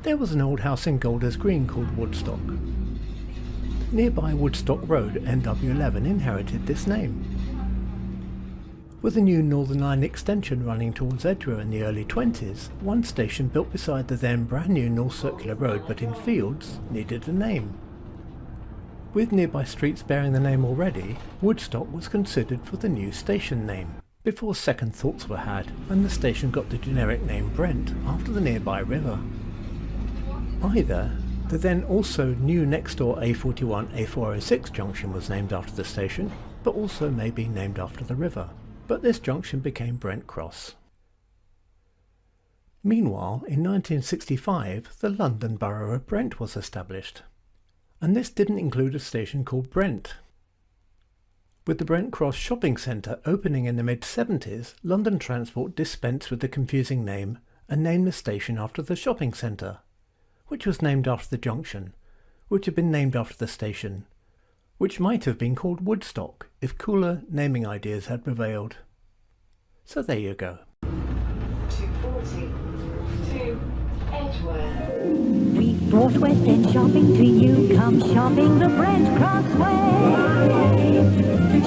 There was an old house in Golders Green called Woodstock. Nearby Woodstock Road, NW11, inherited this name. With a new Northern Line extension running towards Edgware in the early 20s, one station built beside the then brand new North Circular Road but in fields needed a name. With nearby streets bearing the name already, Woodstock was considered for the new station name, before second thoughts were had and the station got the generic name Brent after the nearby river. Either the then also new next door A41-A406 junction was named after the station, but also may be named after the river, but this junction became Brent Cross. Meanwhile, in 1965, the London Borough of Brent was established, and this didn't include a station called Brent. With the Brent Cross shopping centre opening in the mid-70s, London Transport dispensed with the confusing name and named the station after the shopping centre, which was named after the junction, which had been named after the station, which might have been called Woodstock if cooler naming ideas had prevailed. So there you go. 240 to Edgware. We brought West End shopping to you. Come shopping the Brent Cross way.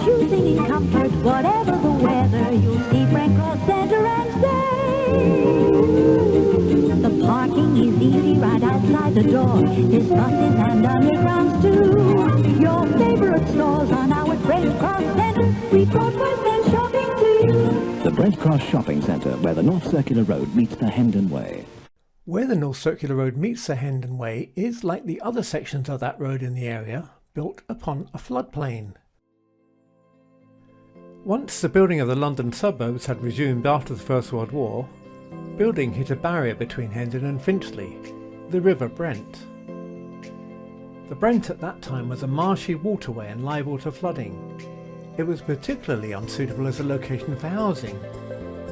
Choosing in comfort, whatever the weather, you'll see Brent Cross Centre and say. The parking is easy right outside the door. There's buses and undergrounds too. Your favourite stores are now at Brent Cross Centre. We brought West End shopping to you. The Brent Cross Shopping Centre, where the North Circular Road meets the Hendon Way. Where the North Circular Road meets the Hendon Way is, like the other sections of that road in the area, built upon a floodplain. Once the building of the London suburbs had resumed after the First World War, building hit a barrier between Hendon and Finchley, the River Brent. The Brent at that time was a marshy waterway and liable to flooding. It was particularly unsuitable as a location for housing.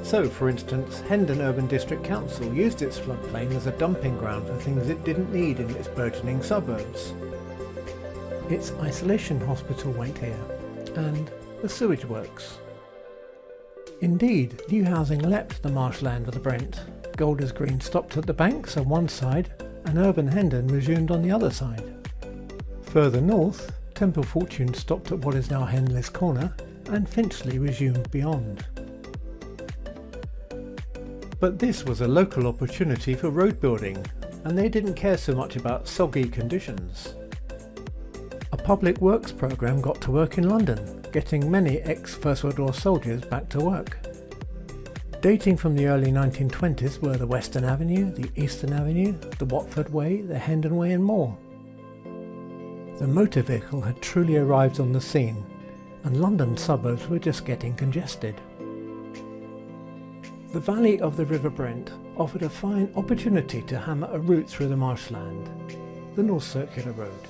So, for instance, Hendon Urban District Council used its floodplain as a dumping ground for things it didn't need in its burgeoning suburbs. Its isolation hospital went here, and the sewage works. Indeed, new housing leapt the marshland of the Brent. Golders Green stopped at the banks on one side, and urban Hendon resumed on the other side. Further north, Temple Fortune stopped at what is now Henley's Corner, and Finchley resumed beyond. But this was a local opportunity for road building, and they didn't care so much about soggy conditions. A public works programme got to work in London, getting many ex-First World War soldiers back to work. Dating from the early 1920s were the Western Avenue, the Eastern Avenue, the Watford Way, the Hendon Way and more. The motor vehicle had truly arrived on the scene, and London suburbs were just getting congested. The valley of the River Brent offered a fine opportunity to hammer a route through the marshland, the North Circular Road.